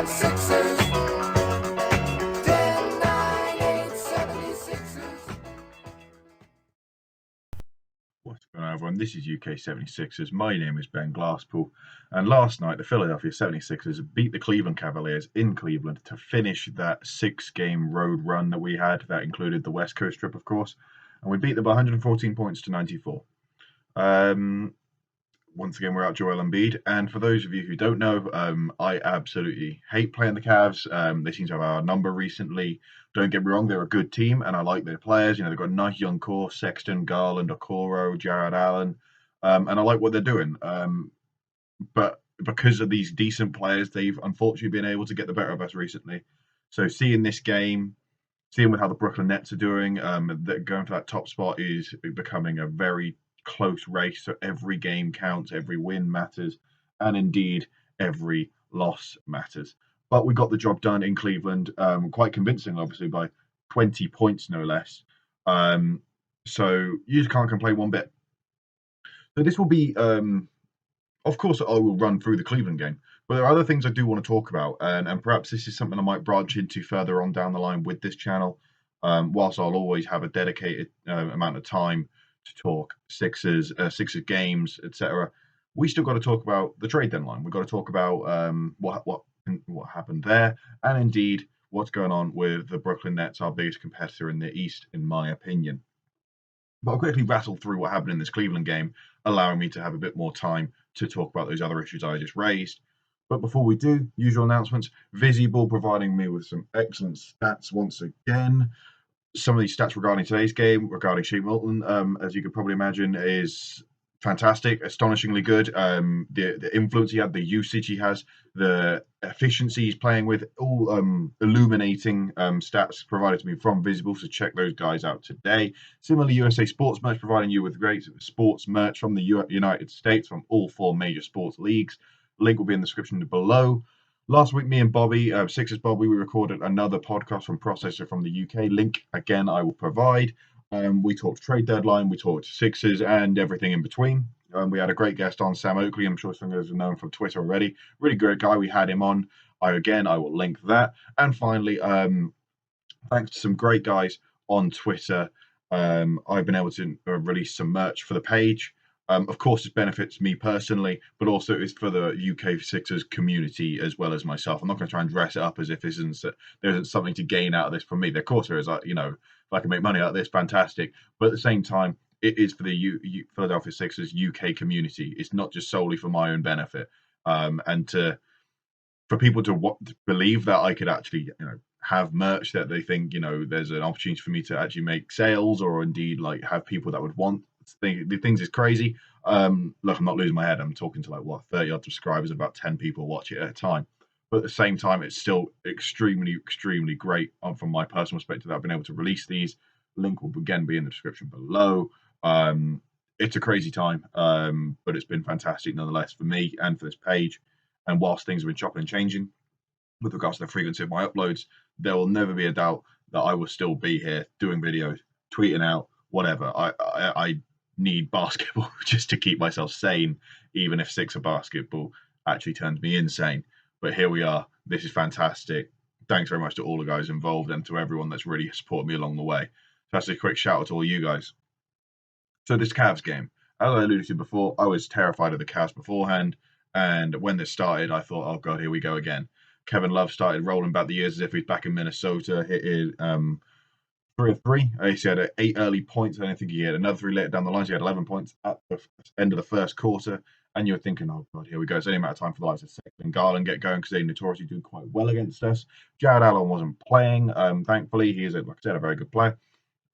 5 6s. 10, 9, 8, 76ers. What's going on, everyone? This is UK 76ers. My name is Ben Glasspool. And last night, the Philadelphia 76ers beat the Cleveland Cavaliers in Cleveland to finish that 6-game road run that we had. That included the West Coast trip, of course. And we beat them by 114 points to 94. Once again, we're out Joel Embiid. And for those of you who don't know, I absolutely hate playing the Cavs. They seem to have our number recently. Don't get me wrong, they're a good team, and I like their players. You know, they've got a nice young core: Sexton, Garland, Okoro, Jared Allen, and I like what they're doing. But because of these decent players, they've unfortunately been able to get the better of us recently. So seeing this game, seeing with how the Brooklyn Nets are doing, that going for that top spot is becoming a very close race. So every game counts, every win matters, and indeed every loss matters. But we got the job done in Cleveland, quite convincing, obviously by 20 points no less. So you just can't complain one bit. So this will be, of course, I will run through the Cleveland game, but there are other things I do want to talk about, and perhaps this is something I might branch into further on down the line with this channel. Whilst I'll always have a dedicated amount of time to talk Sixers games, etc. We still got to talk about the trade deadline. We've got to talk about what happened there, and indeed what's going on with the Brooklyn Nets, our biggest competitor in the East, in my opinion. But I'll quickly rattle through what happened in this Cleveland game, allowing me to have a bit more time to talk about those other issues I just raised. But before we do, usual announcements. Visible providing me with some excellent stats once again. Some of these stats regarding today's game, regarding Shake Milton, as you could probably imagine, is fantastic, astonishingly good. The influence he had, the usage he has, the efficiency he's playing with, all illuminating stats provided to me from Visible. So check those guys out today. Similarly, USA Sports Merch providing you with great sports merch from the United States, from all 4 major sports leagues. Link will be in the description below. Last week, me and Bobby, Sixers Bobby, we recorded another podcast from Processor from the UK. Link, again, I will provide. We talked trade deadline, we talked Sixers, and everything in between. We had a great guest on, Sam Oakley. I'm sure some of you have known from Twitter already. Really great guy. We had him on. I will link that. And finally, thanks to some great guys on Twitter, I've been able to release some merch for the page. Of course, it benefits me personally, but also it's for the UK Sixers community as well as myself. I'm not going to try and dress it up as if there isn't something to gain out of this from me. Of course, there is. If I can make money out of this, fantastic. But at the same time, it is for the Philadelphia Sixers UK community. It's not just solely for my own benefit. And for people to believe that I could actually, have merch that they think, there's an opportunity for me to actually make sales, or indeed like have people that would want the things is crazy. Look, I'm not losing my head. I'm talking to 30 odd subscribers, and about 10 people watch it at a time. But at the same time, it's still extremely, extremely great from my personal perspective that I've been able to release these. Link will again be in the description below. It's a crazy time, but it's been fantastic nonetheless for me and for this page. And whilst things have been chopping and changing with regards to the frequency of my uploads, there will never be a doubt that I will still be here doing videos, tweeting out, whatever. I need basketball just to keep myself sane, even if Sixer basketball actually turns me insane. But here we are. This is fantastic. Thanks very much to all the guys involved and to everyone that's really supported me along the way. So that's a quick shout out to all you guys. So this Cavs game, as I alluded to before, I was terrified of the Cavs beforehand. And when this started, I thought, oh God, here we go again. Kevin Love started rolling back the years as if he's back in Minnesota. Hit 3 of 3. He had 8 early points. I don't think he had another 3 later down the line. So he had 11 points at the end of the first quarter. And you're thinking, oh God, here we go. It's only a matter of time for the likes of Sexton and Garland get going, because they notoriously do quite well against us. Jared Allen wasn't playing. Thankfully, he is, like I said, a very good player.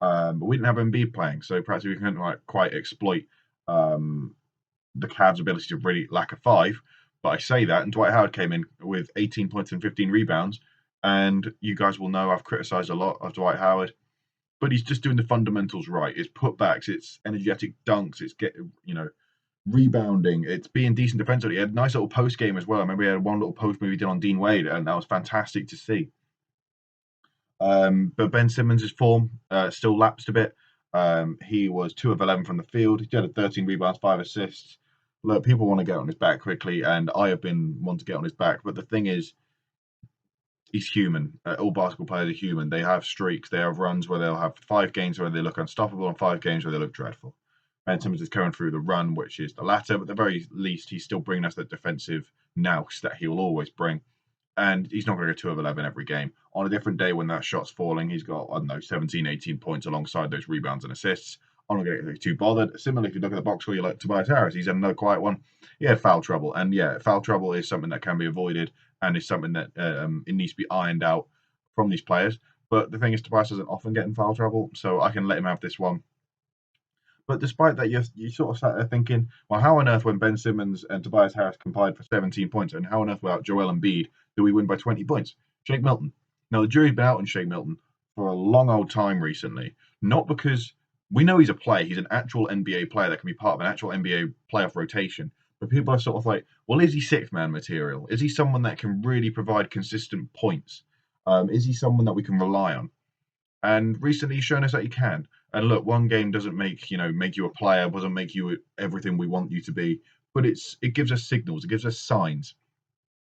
But we didn't have Embiid playing, so perhaps we couldn't quite exploit the Cavs' ability to really lack a 5. But I say that, and Dwight Howard came in with 18 points and 15 rebounds. And you guys will know I've criticised a lot of Dwight Howard, but he's just doing the fundamentals right. It's putbacks, it's energetic dunks, it's rebounding, it's being decent defensively. He had a nice little post game as well. I remember he had one little post move he did on Dean Wade, and that was fantastic to see. But Ben Simmons' form still lapsed a bit. He was 2 of 11 from the field. He had 13 rebounds, 5 assists. Look, people want to get on his back quickly, and I have been wanting to get on his back. But the thing is, he's human. All basketball players are human. They have streaks. They have runs where they'll have 5 games where they look unstoppable and 5 games where they look dreadful. Ben Simmons is going through the run, which is the latter, but at the very least, he's still bringing us that defensive nous that he will always bring. And he's not going to go 2 of 11 every game. On a different day when that shot's falling, he's got, I don't know, 17, 18 points alongside those rebounds and assists. I'm not going to get too bothered. Similarly, if you look at the box score, you like Tobias Harris, he's had another quiet one. He had foul trouble. And yeah, foul trouble is something that can be avoided and is something that it needs to be ironed out from these players. But the thing is, Tobias doesn't often get in foul trouble, so I can let him have this one. But despite that, you sort of sat there thinking, well, how on earth, when Ben Simmons and Tobias Harris combined for 17 points, and how on earth without Joel Embiid do we win by 20 points? Shake Milton. Now, the jury's been out on Shake Milton for a long old time recently, not because we know he's a player, he's an actual NBA player that can be part of an actual NBA playoff rotation. But people are sort of like, well, is he sixth man material? Is he someone that can really provide consistent points? Is he someone that we can rely on? And recently he's shown us that he can. And look, one game doesn't make you a player, doesn't make you everything we want you to be, but it gives us signals, it gives us signs.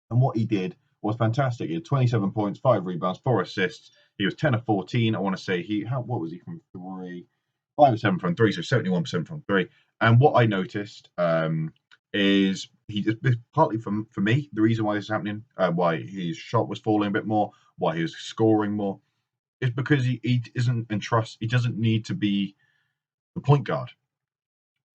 And what he did was fantastic. He had 27 points, 5 rebounds, 4 assists. He was 10 of 14. I want to say what was he from 3? 5 of 7 from 3, so 71% from 3. And what I noticed is partly for me, the reason why this is happening, why his shot was falling a bit more, why he was scoring more, is because he doesn't need to be the point guard.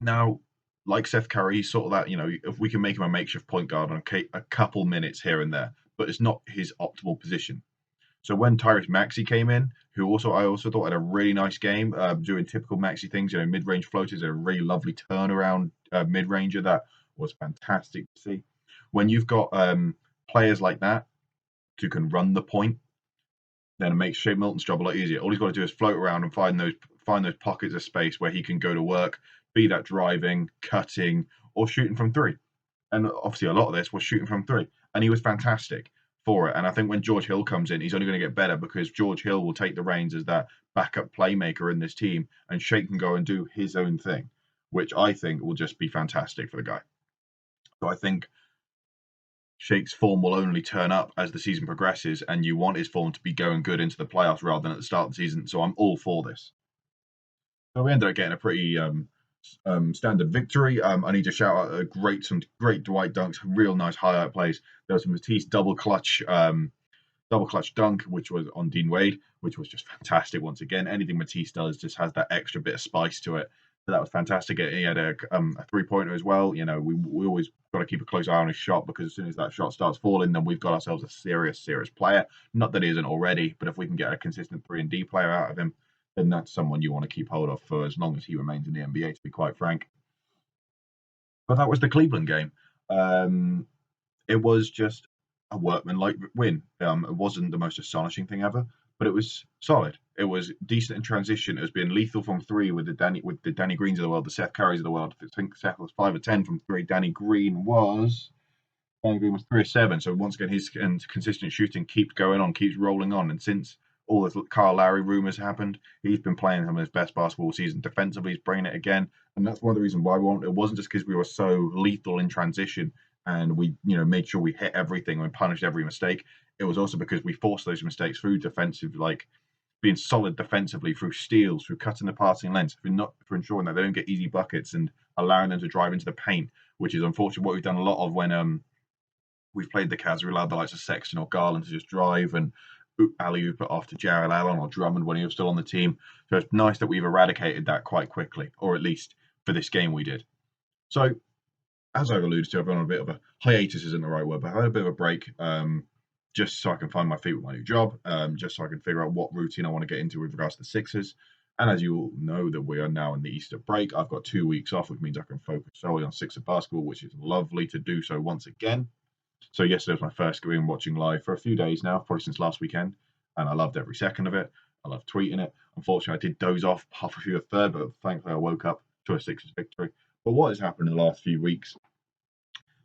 Now, like Seth Curry, he's sort of that, if we can make him a makeshift point guard on a couple minutes here and there, but it's not his optimal position. So when Tyrese Maxey came in, I also thought had a really nice game, doing typical Maxey things, mid-range floaters, a really lovely turnaround mid-ranger that was fantastic to see. When you've got players like that who can run the point, then it makes Shake Milton's job a lot easier. All he's got to do is float around and find those pockets of space where he can go to work, be that driving, cutting, or shooting from 3. And obviously, a lot of this was shooting from 3, and he was fantastic for it. And I think when George Hill comes in, he's only going to get better because George Hill will take the reins as that backup playmaker in this team, and Shake can go and do his own thing, which I think will just be fantastic for the guy. So I think Shake's form will only turn up as the season progresses, and you want his form to be going good into the playoffs rather than at the start of the season. So I'm all for this. So we ended up getting a pretty standard victory. I need to shout out some great Dwight dunks, real nice highlight plays. There was a Matisse double clutch dunk, which was on Dean Wade, which was just fantastic. Once again, anything Matisse does just has that extra bit of spice to it. So that was fantastic. He had a 3-pointer as well. We always got to keep a close eye on his shot because as soon as that shot starts falling, then we've got ourselves a serious player. Not that he isn't already, but if we can get a consistent 3 and D player out of him, then that's someone you want to keep hold of for as long as he remains in the NBA, to be quite frank. But that was the Cleveland game. It was just a workmanlike win. It wasn't the most astonishing thing ever, but it was solid. It was decent in transition. It was being lethal from 3 with the Danny Greens of the world, the Seth Currys of the world. I think Seth was 5 of 10 from 3. Danny Green was 3 of 7. So once again, his consistent shooting keeps going on, keeps rolling on. And since all the Kyle Lowry rumors happened, he's been playing some of his best basketball season. Defensively, he's bringing it again. And that's one of the reasons why it wasn't just because we were so lethal in transition and we made sure we hit everything and punished every mistake. It was also because we forced those mistakes through defensive, like being solid defensively, through steals, through cutting the passing lanes, for ensuring that they don't get easy buckets and allowing them to drive into the paint, which is unfortunately what we've done a lot of when we've played the Cavs. We allowed the likes of Sexton or Garland to just drive and alley-oop it off to Jarrett Allen or Drummond when he was still on the team. So it's nice that we've eradicated that quite quickly, or at least for this game we did. So, as I've alluded to, I've been on a bit of a hiatus, isn't the right word, but I had a bit of a break just so I can find my feet with my new job, just so I can figure out what routine I want to get into with regards to the Sixers. And as you all know that we are now in the Easter break, I've got 2 weeks off, which means I can focus solely on Sixer basketball, which is lovely to do so once again. So yesterday was my first game watching live for a few days now, probably since last weekend, and I loved every second of it. I loved tweeting it. Unfortunately, I did doze off halfway through the third, but thankfully I woke up to a Sixers victory. But what has happened in the last few weeks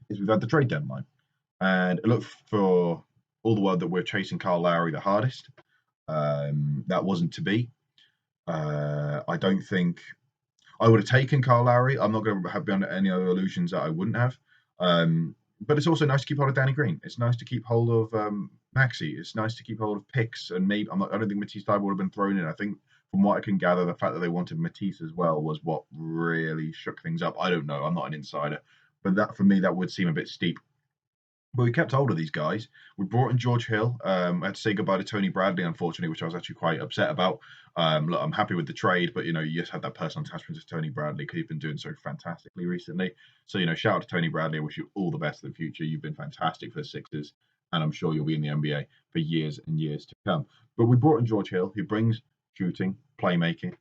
is we've had the trade deadline, and it looked for all the world that we're chasing Kyle Lowry the hardest. That wasn't to be. I don't think I would have taken Kyle Lowry. I'm not going to have been under any other illusions that I wouldn't have. but it's also nice to keep hold of Danny Green. It's nice to keep hold of Maxi. It's nice to keep hold of Picks, and maybe I don't think Matisse Thybulle would have been thrown in. I think from what I can gather, the fact that they wanted Matisse as well was what really shook things up. I don't know. I'm not an insider, but that for me that would seem a bit steep. But we kept hold of these guys. We brought in George Hill. I had to say goodbye to Tony Bradley, unfortunately, which I was actually quite upset about. Look, I'm happy with the trade, but you just had that personal attachment to Tony Bradley because he's been doing so fantastically recently. So shout out to Tony Bradley. I wish you all the best in the future. You've been fantastic for the Sixers, and I'm sure you'll be in the NBA for years and years to come. But we brought in George Hill, who brings shooting, playmaking,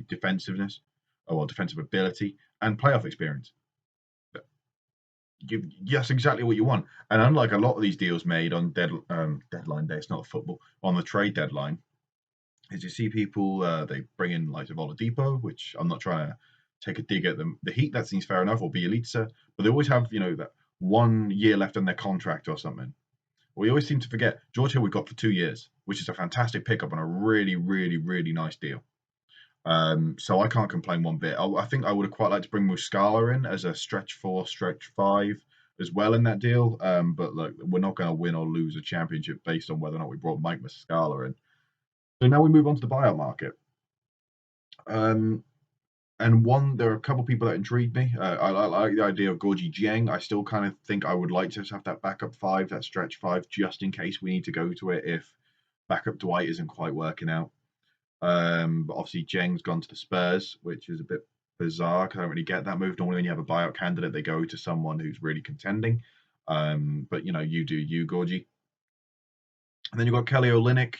defensiveness, defensive ability, and playoff experience. That's exactly what you want. And unlike a lot of these deals made on deadline day, it's not football, on the trade deadline, is you see people they bring in like Oladipo, which I'm not trying to take a dig at them. The Heat, that seems fair enough, or Bielitsa, but they always have that 1 year left on their contract or something. We always seem to forget George Hill we got for 2 years, which is a fantastic pickup and a really, really, really nice deal. So I can't complain one bit. I think I would have quite liked to bring Muscala in as a stretch 4, stretch 5 as well in that deal. But look, we're not going to win or lose a championship based on whether or not we brought Mike Muscala in. So now we move on to the buyout market. And there are a couple of people that intrigued me. I like the idea of Gorgie Dieng. I still kind of think I would like to have that backup 5, that stretch 5, just in case we need to go to it if backup Dwight isn't quite working out. But obviously Dieng's gone to the Spurs, which is a bit bizarre because I don't really get that move. Normally when you have a buyout candidate, they go to someone who's really contending. But you do you, Gorgie. And then you've got Kelly Olynyk,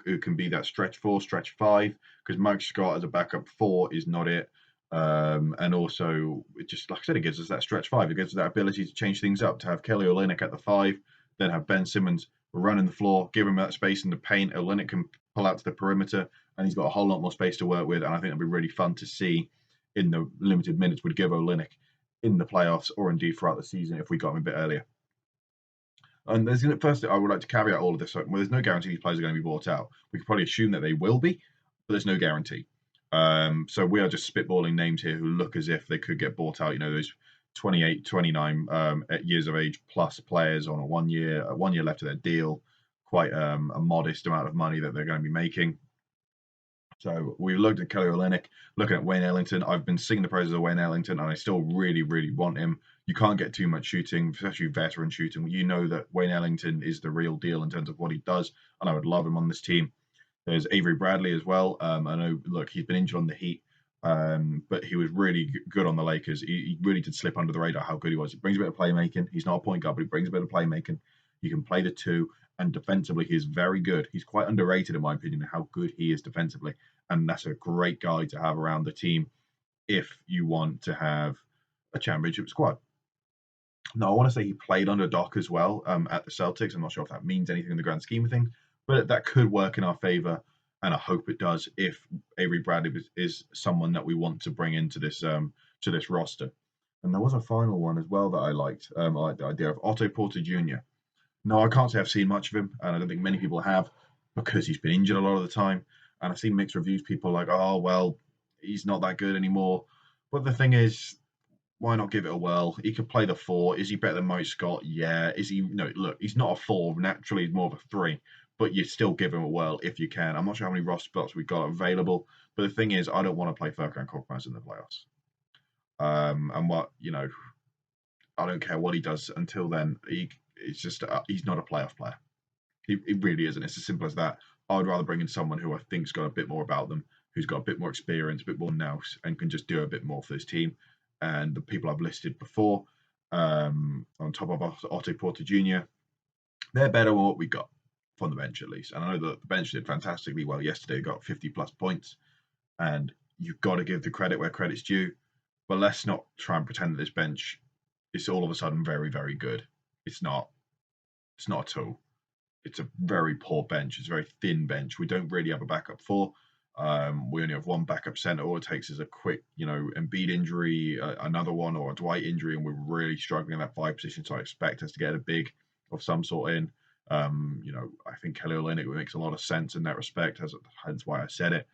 who can be that stretch 4, stretch 5, because Mike Scott as a backup 4 is not it. And also, it just like I said, it gives us that stretch 5. It gives us that ability to change things up, to have Kelly Olynyk at the 5, then have Ben Simmons running the floor, give him that space in the paint. Olynyk can pull out to the perimeter, and he's got a whole lot more space to work with. And I think it'd be really fun to see in the limited minutes we'd give Olynyk in the playoffs, or indeed throughout the season if we got him a bit earlier. And first, I would like to caveat all of this. Well, there's no guarantee these players are going to be bought out. We can probably assume that they will be, but there's no guarantee. So we are just spitballing names here who look as if they could get bought out. Those 28, 29 years of age plus players on a 1 year, 1 year left of their deal, quite a modest amount of money that they're going to be making. So we've looked at Kelly Olynyk, looking at Wayne Ellington. I've been singing the praises of Wayne Ellington, and I still really, really want him. You can't get too much shooting, especially veteran shooting. You know that Wayne Ellington is the real deal in terms of what he does, and I would love him on this team. There's Avery Bradley as well. I know, look, he's been injured on the Heat, but he was really good on the Lakers. He really did slip under the radar how good he was. He brings a bit of playmaking. He's not a point guard, but he brings a bit of playmaking. He can play the 2, and defensively, he is very good. He's quite underrated, in my opinion, how good he is defensively. And that's a great guy to have around the team if you want to have a championship squad. Now, I want to say he played under Doc as well at the Celtics. I'm not sure if that means anything in the grand scheme of things, but that could work in our favor, and I hope it does if Avery Bradley is someone that we want to bring into this roster. And there was a final one as well that I liked. I like the idea of Otto Porter Jr. No, I can't say I've seen much of him, and I don't think many people have, because he's been injured a lot of the time. And I've seen mixed reviews. People are like, oh, well, he's not that good anymore. But the thing is, why not give it a whirl? He could play the 4. Is he better than Mike Scott? Yeah. Is he? No, look, he's not a 4. Naturally, he's more of a 3. But you still give him a whirl if you can. I'm not sure how many roster spots we've got available. But the thing is, I don't want to play Furkan Korkmaz in the playoffs. And I don't care what he does until then. It's just he's not a playoff player. He really isn't. It's as simple as that. I would rather bring in someone who I think's got a bit more about them, who's got a bit more experience, a bit more nous, and can just do a bit more for this team. And the people I've listed before, on top of Otto Porter Jr., they're better than what we got from the bench at least. And I know that the bench did fantastically well yesterday, got 50 plus points, and you've got to give the credit where credit's due. But let's not try and pretend that this bench is all of a sudden very, very good. It's not. It's not at all. It's a very poor bench. It's a very thin bench. We don't really have a backup 4. We only have one backup center. All it takes is a quick, Embiid injury, another one, or a Dwight injury, and we're really struggling in that 5 position. So I expect us to get a big of some sort in. I think Kelly Olynyk makes a lot of sense in that respect. Hence why I said it.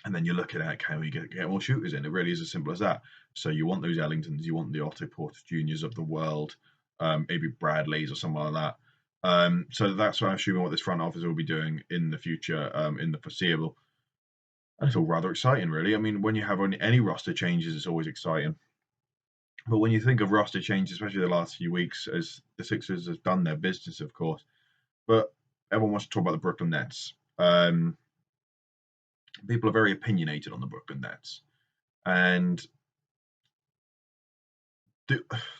And then you're looking at, can we get more shooters in? It really is as simple as that. So you want those Ellingtons, you want the Otto Porter Juniors of the world, maybe Bradleys or something like that. So that's what I'm assuming what this front office will be doing in the future, in the foreseeable. And it's all rather exciting, really. I mean, when you have any roster changes, it's always exciting. But when you think of roster changes, especially the last few weeks, as the Sixers have done their business, of course, but everyone wants to talk about the Brooklyn Nets. People are very opinionated on the Brooklyn Nets. And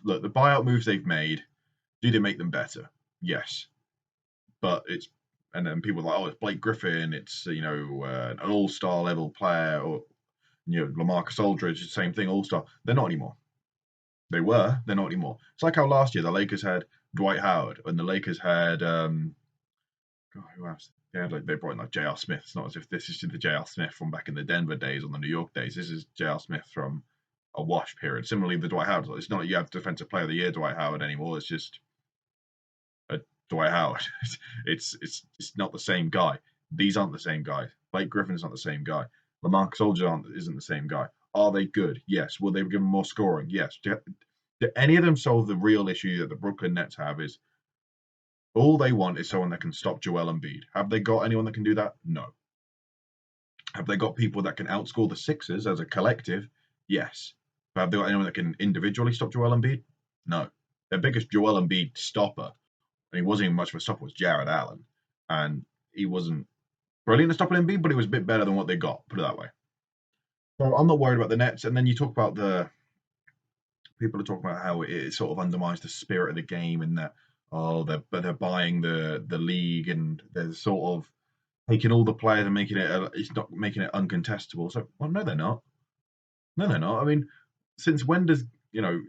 look, the buyout moves they've made, do they make them better? Yes. But and then people are like, oh, it's Blake Griffin, it's, an all-star level player, or, LaMarcus Aldridge, same thing, all-star. They're not anymore. They were, they're not anymore. It's like how last year the Lakers had Dwight Howard, and the Lakers had, who else? They brought in like J.R. Smith. It's not as if this is the J.R. Smith from back in the Denver days or the New York days. This is J.R. Smith from a wash period. Similarly, the Dwight Howard. It's not like you have Defensive Player of the Year Dwight Howard anymore. It's just a Dwight Howard. It's not the same guy. These aren't the same guys. Blake Griffin's not the same guy. LaMarcus Aldridge isn't the same guy. Are they good? Yes. Will they give them more scoring? Yes. Do any of them solve the real issue that the Brooklyn Nets have? Is all they want is someone that can stop Joel Embiid. Have they got anyone that can do that? No. Have they got people that can outscore the Sixers as a collective? Yes. But have they got anyone that can individually stop Joel Embiid? No. Their biggest Joel Embiid stopper, and he wasn't even much of a stopper, was Jared Allen. And he wasn't brilliant at stopping Embiid, but he was a bit better than what they got, put it that way. So I'm not worried about the Nets. And then you talk about people are talking about how it sort of undermines the spirit of the game, and that they're buying the league, and they're sort of taking all the players and making it's not making it uncontestable. So, well, no, they're not. No, they're not. I mean, since when does no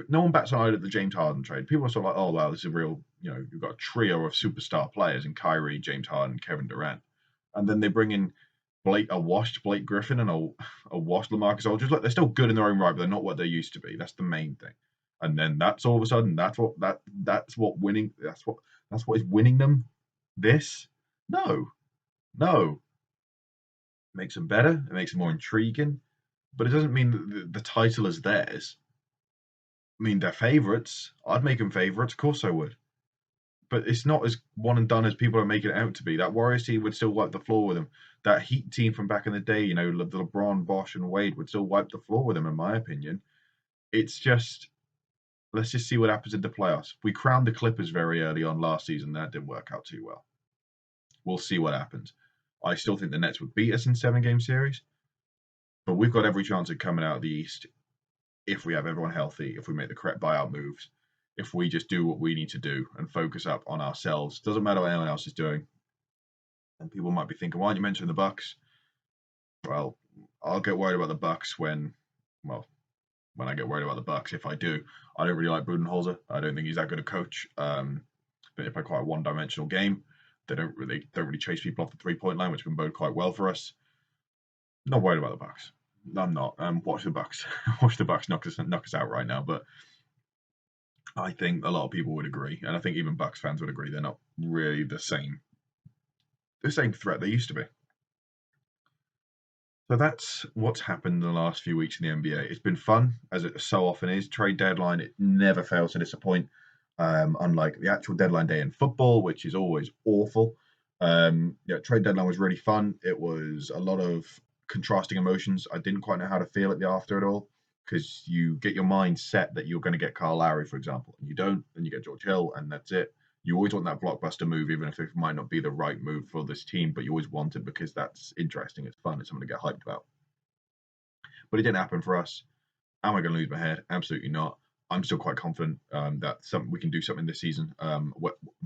one bats an eye at the James Harden trade? People are sort of like, oh wow, this is a real, you've got a trio of superstar players in Kyrie, James Harden, Kevin Durant, and then they bring in a washed Blake Griffin and a washed LaMarcus Aldridge. Like, they're still good in their own right, but they're not what they used to be. That's the main thing. And then that's all of a sudden that's what winning that's what is winning them. This no, it makes them better. It makes them more intriguing, but it doesn't mean that the title is theirs. I mean, they're favourites. I'd make them favourites. Of course I would. But it's not as one and done as people are making it out to be. That Warriors team would still wipe the floor with them. That Heat team from back in the day, the LeBron, Bosh, and Wade would still wipe the floor with them, in my opinion. It's just, let's just see what happens in the playoffs. We crowned the Clippers very early on last season. That didn't work out too well. We'll see what happens. I still think the Nets would beat us in 7-game series, but we've got every chance of coming out of the East if we have everyone healthy, if we make the correct buyout moves, if we just do what we need to do and focus up on ourselves. Doesn't matter what anyone else is doing. And people might be thinking, why aren't you mentioning the Bucks? Well, I'll get worried about the Bucks when I get worried about the Bucks. If I do, I don't really like Budenholzer. I don't think he's that good a coach. But they play quite a one-dimensional game. They don't really chase people off the 3-point line, which can bode quite well for us. Not worried about the Bucks. I'm not. Watch the Bucks. Watch the Bucks knock us out right now. But I think a lot of people would agree, and I think even Bucks fans would agree, they're not really the same threat they used to be. So that's what's happened in the last few weeks in the NBA. It's been fun, as it so often is. Trade deadline, it never fails to disappoint. Unlike the actual deadline day in football, which is always awful. Trade deadline was really fun. It was a lot of contrasting emotions. I didn't quite know how to feel at the after it all, because you get your mind set that you're going to get Kyle Lowry, for example, and you don't. Then you get George Hill, and that's it. You always want that blockbuster move, even if it might not be the right move for this team, but you always want it because that's interesting, it's fun, it's something to get hyped about. But it didn't happen for us. Am I going to lose my head? Absolutely not. I'm still quite confident that we can do something this season.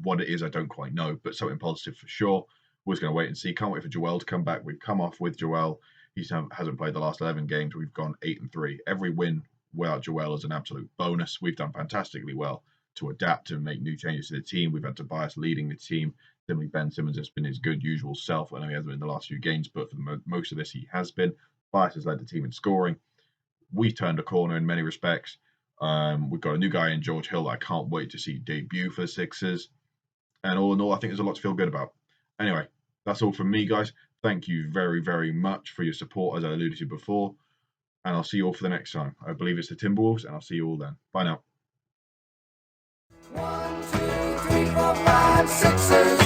What it is, I don't quite know, but something positive for sure. We're just going to wait and see. Can't wait for Joel to come back. We've come off with Joel. He hasn't played the last 11 games. We've gone 8-3. Every win without Joel is an absolute bonus. We've done fantastically well to adapt and make new changes to the team. We've had Tobias leading the team. Similarly, Ben Simmons has been his good usual self. I know he hasn't been in the last few games, but for most of this, he has been. Tobias has led the team in scoring. We turned a corner in many respects. We've got a new guy in George Hill that I can't wait to see debut for the Sixers. And all in all, I think there's a lot to feel good about. Anyway, that's all from me, guys. thank you very, very much for your support, as I alluded to before. And I'll see you all for the next time. I believe it's the Timberwolves, and I'll see you all then. Bye now. 1, 2, 3, 4, 5, 6.